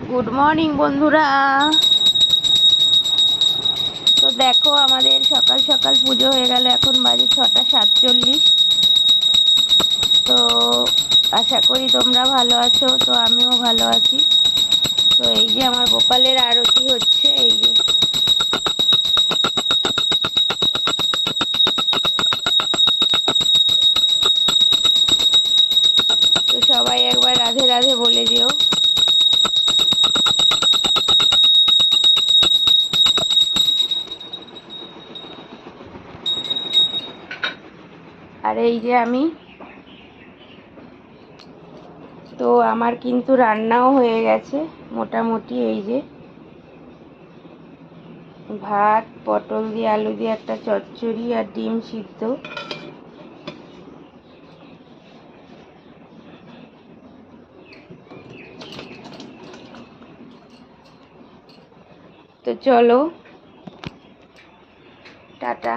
Good morning বন্ধুরা। তো দেখো আমাদের সকাল সকাল পুজো হয়ে গেল, এখন বাজে 6:47। তো আশা করি তোমরা ভালো আছো, তো আমিও ভালো আছি। তো এই যে আমার গোপালের আরতি হচ্ছে, এই যে তো সবাই একবার রাধে রাধে বলে যেও। আর এই যে আমি, তো আমার কিন্তু রান্নাও হয়ে গেছে মোটামুটি। এই যে ভাত, পটল দিয়ে আলু দিয়ে একটা চচ্চড়ি আর ডিম সিদ্ধ। তো চলো, টাটা।